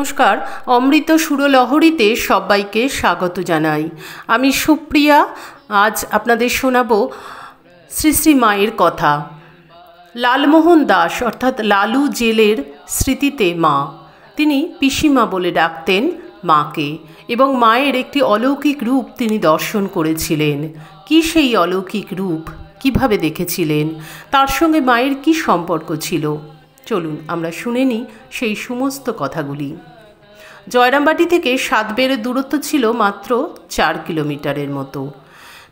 নমস্কার, অমৃত সুরলহরীতে সবাইকে স্বাগত জানাই। আমি সুপ্রিয়া। আজ আপনাদের শোনাবো শ্রী শ্রী মায়ের কথা। লালমোহন দাস অর্থাৎ লালু জেলের স্মৃতিতে মা। তিনি পিসিমা বলে ডাকতেন মাকে, এবং মায়ের একটি অলৌকিক রূপ তিনি দর্শন করেছিলেন। কি সেই অলৌকিক রূপ, কিভাবে দেখেছিলেন, তার সঙ্গে মায়ের কি সম্পর্ক ছিল, চলুন আমরা শুনে নিই সেই সমস্ত কথাগুলি। জয়রামবাটি থেকে সাতবেড়ের দূরত্ব ছিল মাত্র 4 কিলোমিটারের মতো।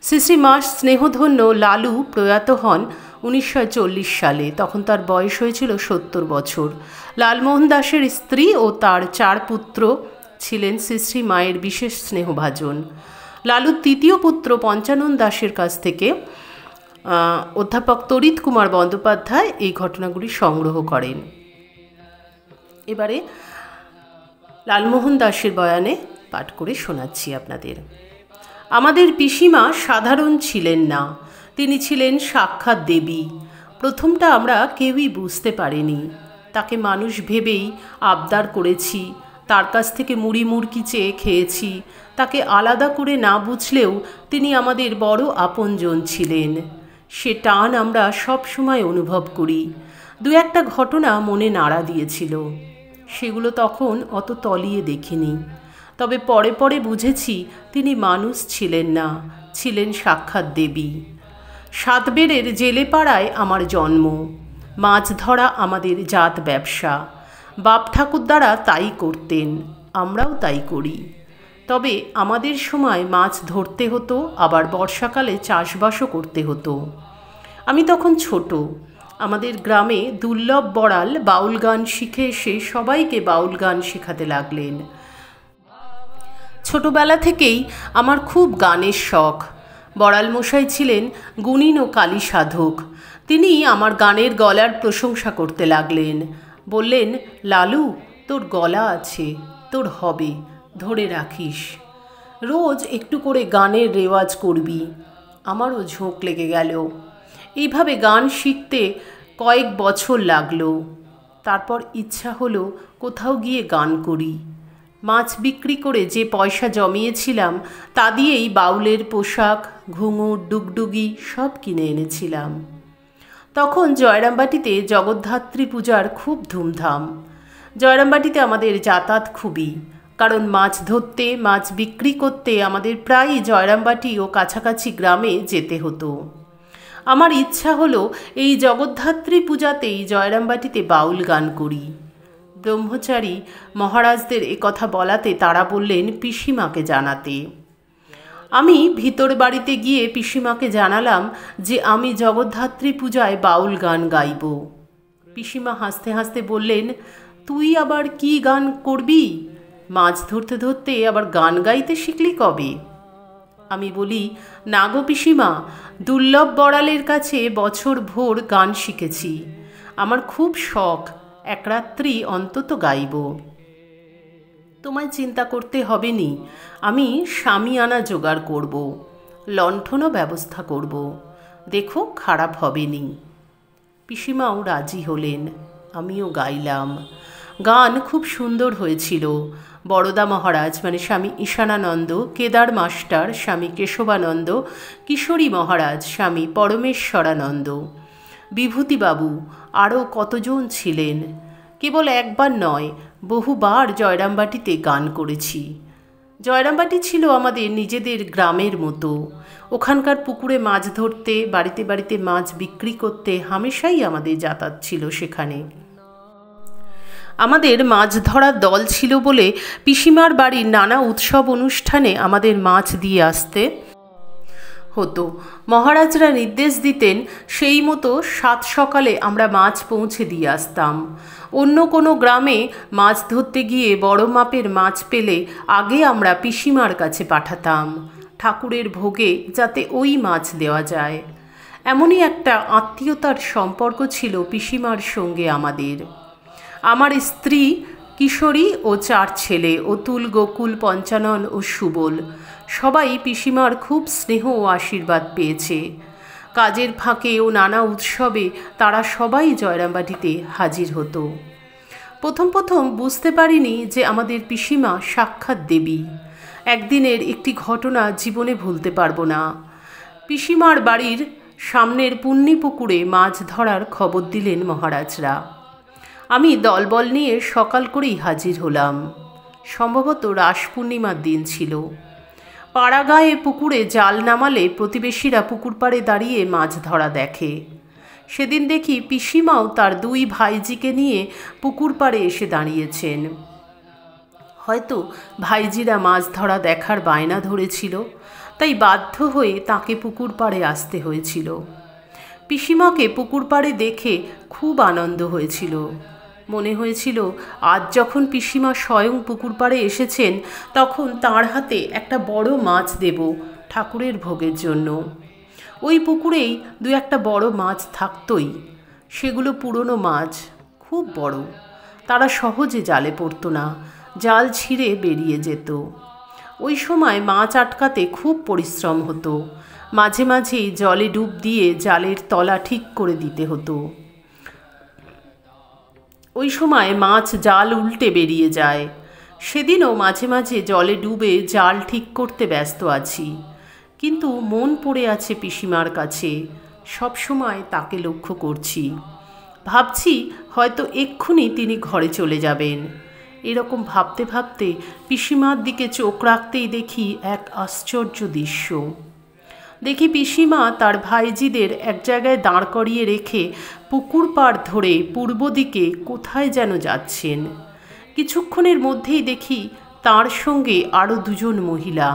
শ্রী শ্রী মা স্নেহধন্য লালু প্রয়াত হন 1940 সালে। তখন তার বয়স হয়েছিল 70 বছর। লালমোহন দাসের স্ত্রী ও তার 4 পুত্র ছিলেন শ্রী শ্রী মায়ের বিশেষ স্নেহভাজন। লালুর তৃতীয় পুত্র পঞ্চানন দাসের কাছ থেকে অধ্যাপক তড়িৎ কুমার বন্দ্যোপাধ্যায় এই ঘটনাগুলি সংগ্রহ করেন। এবারে লালমোহন দাসের বয়ানে পাঠ করে শোনাচ্ছি আপনাদের। আমাদের পিসিমা সাধারণ ছিলেন না, তিনি ছিলেন সাক্ষাৎ দেবী। প্রথমটা আমরা কেউই বুঝতে পারিনি। তাকে মানুষ ভেবেই আবদার করেছি, তার কাছ থেকে মুড়ি মুড়কি চেয়ে খেয়েছি। তাকে আলাদা করে না বুঝলেও তিনি আমাদের বড় আপনজন ছিলেন। সে টান আমরা সব সময় অনুভব করি। দু একটা ঘটনা মনে নাড়া দিয়েছিল, সেগুলো তখন অত তলিয়ে দেখিনি। তবে পরে পরে বুঝেছি তিনি মানুষ ছিলেন না, ছিলেন সাক্ষাৎ দেবী। সাতবেড়ের জেলেপাড়ায় আমার জন্ম। মাছ ধরা আমাদের জাত ব্যবসা। বাপ ঠাকুরদারা তাই করতেন, আমরাও তাই করি। তবে আমাদের সময় মাছ ধরতে হতো, আবার বর্ষাকালে চাষবাসও করতে হতো। আমি তখন ছোট। আমাদের গ্রামে দুর্লভ বড়াল বাউল গান শিখে এসে সবাইকে বাউল গান শেখাতে লাগলেন। ছোটবেলা থেকেই আমার খুব গানের শখ। বড়াল মশাই ছিলেন গুণিন ও কালী সাধক। তিনি আমার গানের গলার প্রশংসা করতে লাগলেন। বললেন, লালু, তোর গলা আছে, তোর হবে, ধরে রাখিস। রোজ একটু করে গানের রেওয়াজ করবি। আমারও ঝোঁক লেগে গেল। এইভাবে গান শিখতে কয়েক বছর লাগলো। তারপর ইচ্ছা হলো কোথাও গিয়ে গান করি। মাছ বিক্রি করে যে পয়সা জমিয়েছিলাম তা দিয়েই বাউলের পোশাক, ঘুঙুর, ডুগডুগি সব কিনে এনেছিলাম। তখন জয়রামবাটিতে জগদ্ধাত্রী পূজার খুব ধুমধাম। জয়রামবাটিতে আমাদের যাতায়াত খুবই, কারণ মাছ ধরতে, মাছ বিক্রি করতে আমাদের প্রায়ই জয়রামবাটি ও কাছাকাছি গ্রামে যেতে হতো। আমার ইচ্ছা হলো এই জগদ্ধাত্রী পূজাতেই জয়রামবাটিতে বাউল গান করি। ব্রহ্মচারী মহারাজদের একথা বলাতে তারা বললেন পিসিমাকে জানাতে। আমি ভিতর বাড়িতে গিয়ে পিসিমাকে জানালাম যে আমি জগদ্ধাত্রী পূজায় বাউল গান গাইব। পিসিমা হাসতে হাসতে বললেন, তুই আবার কি গান করবি? মাছ ধরতে ধরতে আবার গান গাইতে শিখলি কবে? আমি বলি, না গো পিসিমা, দুর্লভ বড়ালের কাছে বছর ভোর গান শিখেছি। আমার খুব শখ, এক রাত্রি অন্তত গাইব। তোমায় চিন্তা করতে হবে নি, আমি শামিয়ানা জোগাড় করব, লণ্ঠনও ব্যবস্থা করব, দেখো খারাপ হবে নি। পিসিমাও রাজি হলেন, আমিও গাইলাম। গান খুব সুন্দর হয়েছিল। বড়দা মহারাজ মানে স্বামী ঈশানানন্দ, কেদার মাস্টার স্বামী কেশবানন্দ, কিশোরী মহারাজ স্বামী পরমেশ্বরানন্দ, বিভূতিবাবু, আরও কতজন ছিলেন। কেবল একবার নয়, বহুবার জয়রামবাটিতে গান করেছি। জয়রামবাটি ছিল আমাদের নিজেদের গ্রামের মতো। ওখানকার পুকুরে মাছ ধরতে, বাড়িতে বাড়িতে মাছ বিক্রি করতে হামেশাই আমাদের যাতায়াত ছিল সেখানে। আমাদের মাছ ধরার দল ছিল বলে পিসিমার বাড়ির নানা উৎসব অনুষ্ঠানে আমাদের মাছ দিয়ে আসতে হতো। মহারাজরা নির্দেশ দিতেন, সেই মতো সাত সকালে আমরা মাছ পৌঁছে দিয়ে আসতাম। অন্য কোনো গ্রামে মাছ ধরতে গিয়ে বড় মাপের মাছ পেলে আগে আমরা পিসিমার কাছে পাঠাতাম, ঠাকুরের ভোগে যাতে ওই মাছ দেওয়া যায়। এমনই একটা আত্মীয়তার সম্পর্ক ছিল পিসিমার সঙ্গে আমাদের। আমার স্ত্রী, কিশোরী ও 4 ছেলে, অতুল, গোকুল, পঞ্চানন ও সুবল, সবাই পিসিমার খুব স্নেহ ও আশীর্বাদ পেয়েছে। কাজের ফাঁকে ও নানা উৎসবে তারা সবাই জয়রামবাটিতে হাজির হতো। প্রথম প্রথম বুঝতে পারিনি যে আমাদের পিসিমা সাক্ষাৎ দেবী। একদিনের একটি ঘটনা জীবনে ভুলতে পারবো না। পিসিমার বাড়ির সামনের পুণ্যি পুকুরে মাছ ধরার খবর দিলেন মহারাজরা। আমি দলবল নিয়ে সকাল করেই হাজির হলাম। সম্ভবত রাস পূর্ণিমার দিন ছিল। পাড়াগাঁয়ে পুকুরে জাল নামালে প্রতিবেশীরা পুকুর পাড়ে দাঁড়িয়ে মাছ ধরা দেখে। সেদিন দেখি পিসিমাও তার দুই ভাইজিকে নিয়ে পুকুর পাড়ে এসে দাঁড়িয়েছেন। হয়তো ভাইজিরা মাছ ধরা দেখার বায়না ধরেছিল, তাই বাধ্য হয়ে তাকে পুকুর পাড়ে আসতে হয়েছিল। পিসিমাকে পুকুর পাড়ে দেখে খুব আনন্দ হয়েছিল। মনে হয়েছিল আজ যখন পিসিমা স্বয়ং পুকুর পাড়ে এসেছেন, তখন তার হাতে একটা বড় মাছ দেব ঠাকুরের ভোগের জন্য। ওই পুকুরেই দু একটা বড় মাছ থাকতই। সেগুলো পুরনো মাছ, খুব বড়। তারা সহজে জালে পড়তো না, জাল ছিঁড়ে বেরিয়ে যেত। ওই সময় মাছ আটকাতে খুব পরিশ্রম হতো। মাঝে মাঝেই জলে ডুব দিয়ে জালের তলা ঠিক করে দিতে হতো। ওই সময় মাছ জাল উল্টে বেরিয়ে যায়। সেদিনও মাঝে মাঝে জলে ডুবে জাল ঠিক করতে ব্যস্ত আছি, কিন্তু মন পড়ে আছে পিসিমার কাছে। সব সময় তাকে লক্ষ্য করছি, ভাবছি হয়তো এক্ষুনি তিনি ঘরে চলে যাবেন। এরকম ভাবতে ভাবতে পিসিমার দিকে চোখ রাখতেই দেখি এক আশ্চর্য দৃশ্য। দেখি পিসিমা তার ভাইজিদের এক জায়গায় দাঁড় করিয়ে রেখে পুকুর পাড় ধরে পূর্ব দিকে কোথায় যেন যাচ্ছেন। কিছুক্ষণের মধ্যেই দেখি তার সঙ্গে আরও দুজন মহিলা।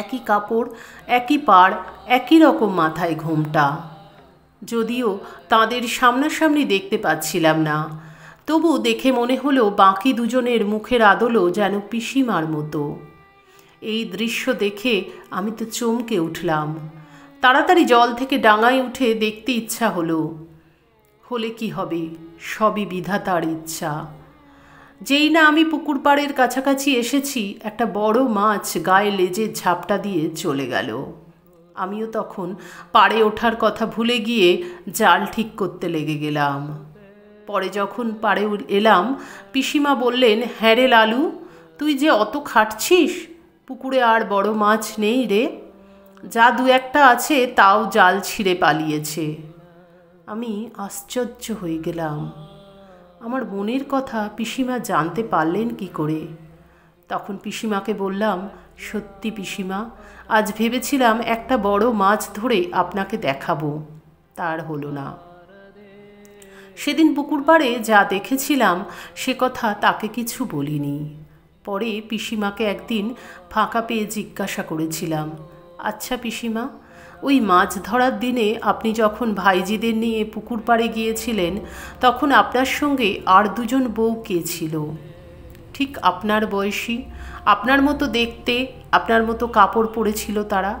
একই কাপড়, একই পাড়, একই রকম মাথায় ঘোমটা। যদিও তাদের সামনাসামনি দেখতে পাচ্ছিলাম না, তবু দেখে মনে হলো বাকি দুজনের মুখের আদলও যেন পিসিমার মতো। এই দৃশ্য দেখে আমি তো চমকে উঠলাম। তাড়াতাড়ি জল থেকে ডাঙায় উঠে দেখতে ইচ্ছা হলে কি হবে, সবই বিধাতার ইচ্ছা। যেই না আমি পুকুর পাড়ের কাছাকাছি এসেছি, একটা বড় মাছ গায়ে লেজের ঝাপটা দিয়ে চলে গেল। আমিও তখন পাড়ে ওঠার কথা ভুলে গিয়ে জাল ঠিক করতে লেগে গেলাম। পরে যখন পাড়ে এলাম, পিসিমা বললেন, হ্যাঁ রে লালু, তুই যে অত খাটছিস, পুকুরে আর বড় মাছ নেই রে। যা দু একটা আছে তাও জাল ছিঁড়ে পালিয়েছে। আমি আশ্চর্য হয়ে গেলাম। আমার মনের কথা পিসিমা জানতে পারলেন কি করে? তখন পিসিমাকে বললাম, সত্যি পিসিমা, আজ ভেবেছিলাম একটা বড় মাছ ধরে আপনাকে দেখাবো, তার হলো না। সেদিন পুকুর পাড়ে যা দেখেছিলাম সে কথা তাকে কিছু বলিনি। পরে পিসিমাকে একদিন ফাঁকা পেয়ে জিজ্ঞাসা করেছিলাম, আচ্ছা পিসিমা, ওই মাছ ধরার দিনে আপনি যখন ভাইজিদের নিয়ে পুকুর পাড়ে গিয়েছিলেন, তখন আপনার সঙ্গে আর দুজন বউ কে ছিল? ঠিক আপনার বয়সী, আপনার মতো দেখতে, আপনার মতো কাপড় পরেছিল তারা।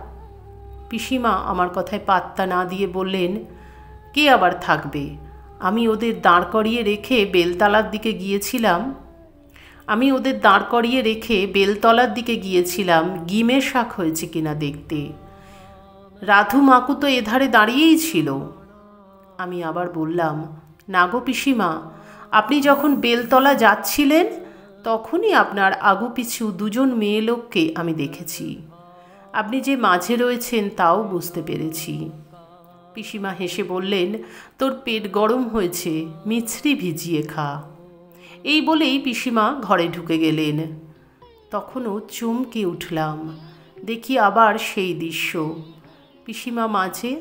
পিসিমা আমার কথায় পাত্তা না দিয়ে বললেন, কে আবার থাকবে? আমি ওদের দাঁড় করিয়ে রেখে বেলতলার দিকে গিয়েছিলাম গিমে শাক হয়েছে কিনা দেখতে। রাধু মাকু তো এধারে দাঁড়িয়েই ছিল। আমি আবার বললাম, না গো পিসিমা, আপনি যখন বেলতলা যাচ্ছিলেন তখনই আপনার আগু পিছু দুজন মেয়ে লোককে আমি দেখেছি। আপনি যে মাঝে রয়েছেন তাও বুঝতে পেরেছি। পিসিমা হেসে বললেন, তোর পেট গরম হয়েছে, মিছরি ভিজিয়ে খা। এই বলেই পিসিমা ঘরে ঢুকে গেলেন। তখনও চমকে উঠলাম। দেখি আবার সেই দৃশ্য, পিসিমা মাঝে,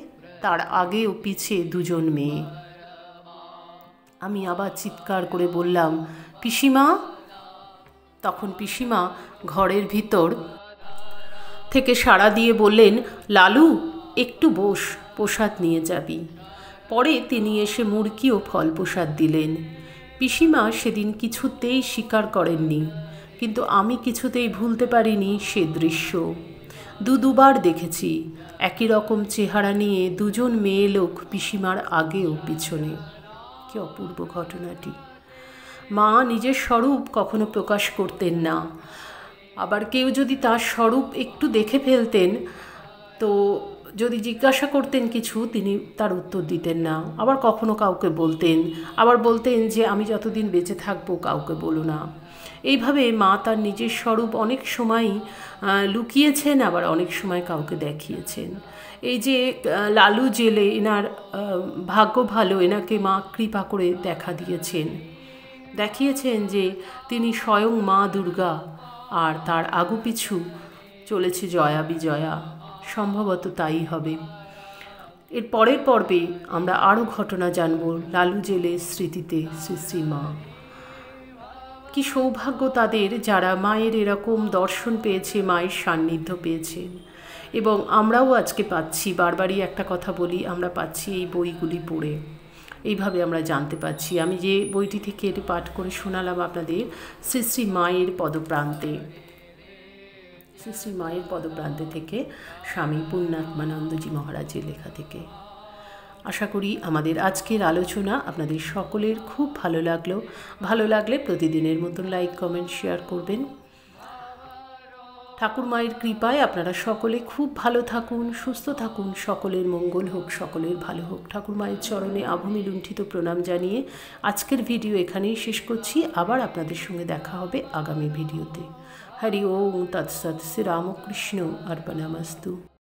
তার আগে ও পিছে দুজন মেয়ে। আমি আবার চিৎকার করে বললাম, পিসিমা। তখন পিসিমা ঘরের ভিতর থেকে সাড়া দিয়ে বললেন, লালু, একটু বস, প্রসাদ নিয়ে যাবি। পরে তিনি এসে মুরকি ও ফল প্রসাদ দিলেন। পিসিমা সেদিন কিছুতেই স্বীকার করেননি, কিন্তু আমি কিছুতেই ভুলতে পারিনি সে দৃশ্য। দুবার দেখেছি একই রকম চেহারা নিয়ে দুজন মেয়ে লোক পিসিমার আগে ও পিছনে। কি অপূর্ব ঘটনাটি! মা নিজের স্বরূপ কখনো প্রকাশ করতেন না। আবার কেউ যদি তার স্বরূপ একটু দেখে ফেলতেন তো যদি জিজ্ঞাসা করতেন কিছু, তিনি তার উত্তর দিতেন না। আবার কখনো কাউকে বলতেন, আবার বলতেন যে আমি যতদিন বেঁচে থাকবো কাউকে বলো না। এইভাবে মা তার নিজের স্বরূপ অনেক সময়ই লুকিয়েছেন, আবার অনেক সময় কাউকে দেখিয়েছেন। এই যে লালু জেলে, এনার ভাগ্য ভালো, এনাকে মা কৃপা করে দেখা দিয়েছেন, দেখিয়েছেন যে তিনি স্বয়ং মা দুর্গা, আর তার আগুপিছু চলেছে জয়া বিজয়া। সম্ভবত তাই হবে। এর পরের পর্বে আমরা আরও ঘটনা জানব লালু জেলের স্মৃতিতে শ্রী শ্রী মা। কি সৌভাগ্য তাদের যারা মায়ের এরকম দর্শন পেয়েছে, মায়ের সান্নিধ্য পেয়েছেন। এবং আমরাও আজকে পাচ্ছি, বারবারই একটা কথা বলি, আমরা পাচ্ছি এই বইগুলি পড়ে। এইভাবে আমরা জানতে পারছি। আমি যে বইটি থেকে এটি পাঠ করে শোনালাম আপনাদের, শ্রী শ্রী মায়ের পদপ্রান্তে, শ্রী শ্রী মায়ের পদপ্রান্তে থেকে স্বামী পূর্ণাত্মানন্দজি মহারাজের লেখা থেকে। আশা করি আমাদের আজকের আলোচনা আপনাদের সকলের খুব ভালো লাগলো। ভালো লাগলে প্রতিদিনের মতন লাইক, কমেন্ট, শেয়ার করবেন। ঠাকুর মায়ের কৃপায় আপনারা সকলে খুব ভালো থাকুন, সুস্থ থাকুন, সকলের মঙ্গল হোক, সকলের ভালো হোক। ঠাকুর মায়ের চরণে আভূমি লুণ্ঠিত প্রণাম জানিয়ে আজকের ভিডিও এখানেই শেষ করছি। আবার আপনাদের সঙ্গে দেখা হবে আগামী ভিডিওতে। হরি ওম তৎসৎ। শ্রী রামকৃষ্ণ অর্পণমস্তু।